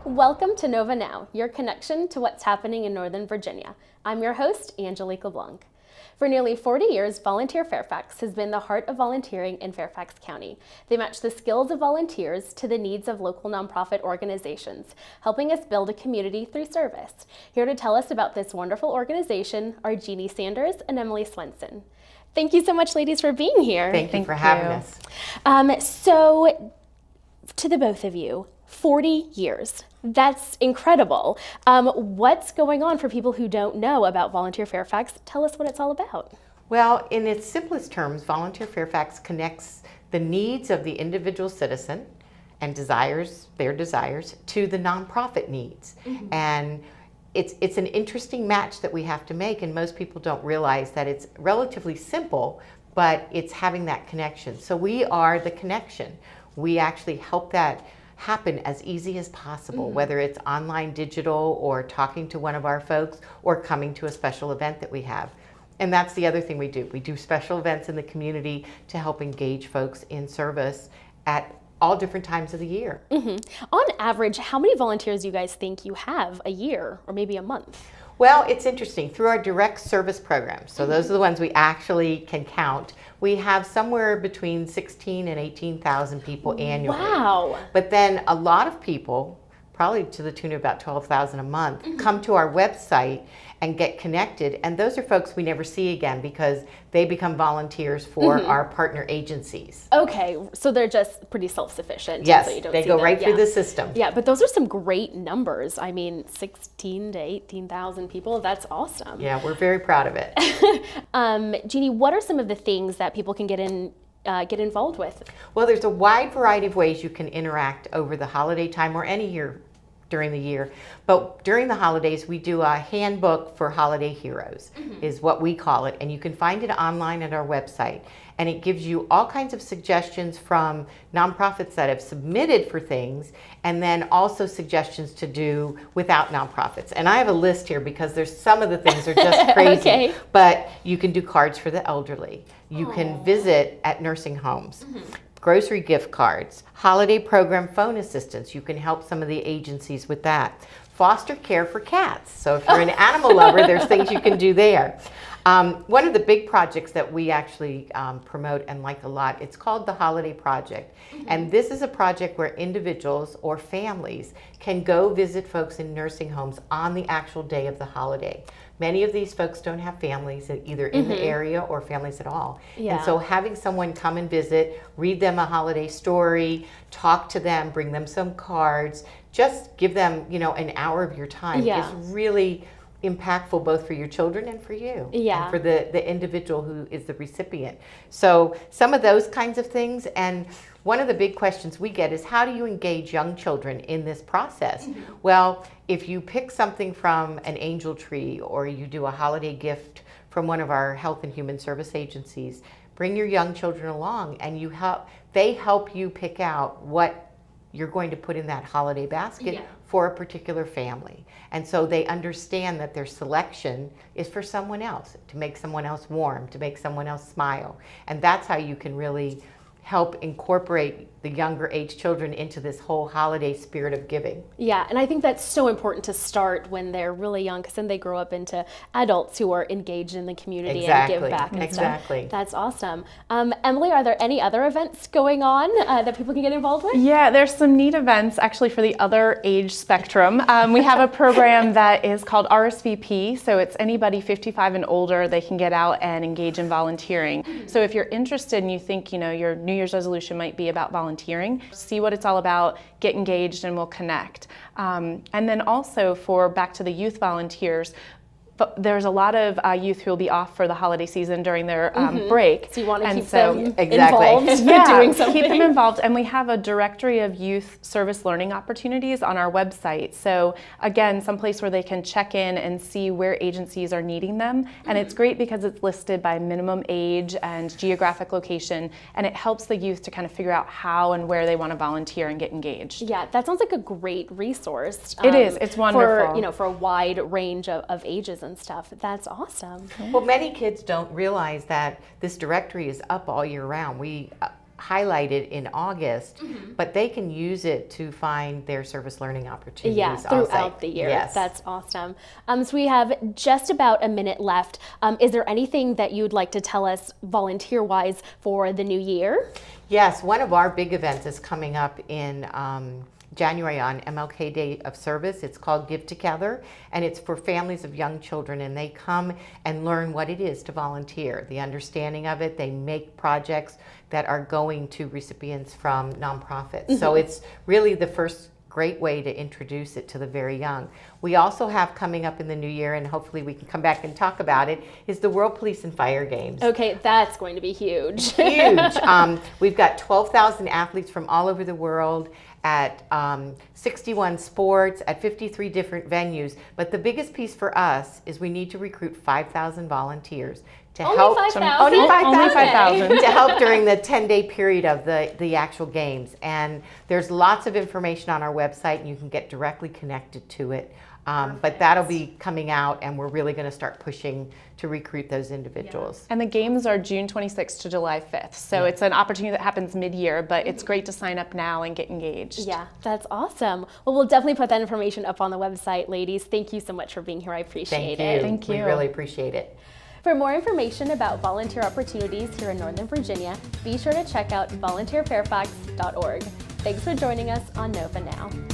Welcome to Nova Now, your connection to what's happening in Northern Virginia. I'm your host, Angelique LeBlanc. For nearly 40 years, Volunteer Fairfax has been the heart of volunteering in Fairfax County. They match the skills of volunteers to the needs of local nonprofit organizations, helping us build a community through service. Here to tell us about this wonderful organization are Jeannie Sanders and Emily Swenson. Thank you so much, ladies, for being here. Thank you for having us. So, to the both of you, 40 years. That's incredible. What's going on for people who don't know about Volunteer Fairfax? Tell us what it's all about. Well, in its simplest terms, Volunteer Fairfax connects the needs of the individual citizen and their desires to the nonprofit needs. Mm-hmm. And it's an interesting match that we have to make, and most people don't realize that it's relatively simple, but it's having that connection. So we are the connection. We actually help that happen as easy as possible, mm-hmm. whether it's online, digital, or talking to one of our folks, or coming to a special event that we have. And that's the other thing we do. We do special events in the community to help engage folks in service at all different times of the year. Mm-hmm. On average, how many volunteers do you guys think you have a year or maybe a month? Well, it's interesting. Through our direct service programs, so those are the ones we actually can count, we have somewhere between 16 and 18,000 people annually. Wow. But then a lot of people, probably to the tune of about 12,000 a month, mm-hmm. come to our website and get connected. And those are folks we never see again because they become volunteers for mm-hmm. our partner agencies. Okay, so they're just pretty self-sufficient. Yes, so you don't they see go them. right through the system. Yeah, but those are some great numbers. I mean, 16 to 18,000 people, that's awesome. Yeah, we're very proud of it. Jeannie, what are some of the things that people can get involved with? Well, there's a wide variety of ways you can interact over the holiday time or any year during the year. But during the holidays, we do a handbook for holiday heroes, mm-hmm. is what we call it. And you can find it online at our website. And it gives you all kinds of suggestions from nonprofits that have submitted for things, and then also suggestions to do without nonprofits. And I have a list here because there's some of the things are just crazy. Okay. But you can do cards for the elderly. You can visit at nursing homes. Mm-hmm. Grocery gift cards, holiday program phone assistance. You can help some of the agencies with that. Foster care for cats. So if you're an animal lover, there's things you can do there. One of the big projects that we actually promote and like a lot, it's called the Holiday Project. Mm-hmm. And this is a project where individuals or families can go visit folks in nursing homes on the actual day of the holiday. Many of these folks don't have families either in mm-hmm. the area or families at all. Yeah. And so having someone come and visit, read them a holiday story, talk to them, bring them some cards, just give them, an hour of your time is really impactful both for your children and for you, and for the individual who is the recipient. So some of those kinds of things. And one of the big questions we get is, how do you engage young children in this process? Mm-hmm. Well, if you pick something from an angel tree, or you do a holiday gift from one of our health and human service agencies, bring your young children along, and they help you pick out what you're going to put in that holiday basket for a particular family. And so they understand that their selection is for someone else, to make someone else warm, to make someone else smile. And that's how you can really help incorporate the younger age children into this whole holiday spirit of giving. Yeah, and I think that's so important to start when they're really young, because then they grow up into adults who are engaged in the community and give back and stuff. That's awesome. Emily, are there any other events going on that people can get involved with? Yeah, there's some neat events actually for the other age spectrum. We have a program that is called RSVP, so it's anybody 55 and older, they can get out and engage in volunteering. So if you're interested and you think, your New Year's resolution might be about volunteering, see what it's all about, get engaged, and we'll connect. And then also back to the youth volunteers, but there's a lot of youth who will be off for the holiday season during their break. So you want to keep them involved doing something. Keep them involved. And we have a directory of youth service learning opportunities on our website. So again, someplace where they can check in and see where agencies are needing them. And it's great because it's listed by minimum age and geographic location, and it helps the youth to kind of figure out how and where they want to volunteer and get engaged. Yeah, that sounds like a great resource. It is. It's wonderful. For a wide range of ages and stuff. That's awesome. Well, many kids don't realize that this directory is up all year round. highlighted in August, but they can use it to find their service learning opportunities. Yeah, throughout the year. Yes. That's awesome. So we have just about a minute left. Is there anything that you'd like to tell us volunteer-wise for the new year? Yes, one of our big events is coming up in January on MLK Day of Service. It's called Give Together, and it's for families of young children, and they come and learn what it is to volunteer, the understanding of it. They make projects that are going to recipients from nonprofits. So it's really the first great way to introduce it to the very young. We also have coming up in the new year, and hopefully we can come back and talk about it, is the World Police and Fire Games. Okay, that's going to be huge. Huge. We've got 12,000 athletes from all over the world at 61 sports, at 53 different venues. But the biggest piece for us is we need to recruit 5,000 volunteers to help. 5,000? Only 5,000. Only 5,000. To help during the 10-day period of the actual games. And there's lots of information on our website, and you can get directly connected to it. But that'll be coming out, and we're really going to start pushing to recruit those individuals. And the games are June 26th to July 5th. So it's an opportunity that happens mid-year, but it's great to sign up now and get engaged. Yeah, that's awesome. Well, we'll definitely put that information up on the website, ladies. Thank you so much for being here. I appreciate it. Thank you. We really appreciate it. For more information about volunteer opportunities here in Northern Virginia, be sure to check out volunteerfairfax.org. Thanks for joining us on NOVA Now.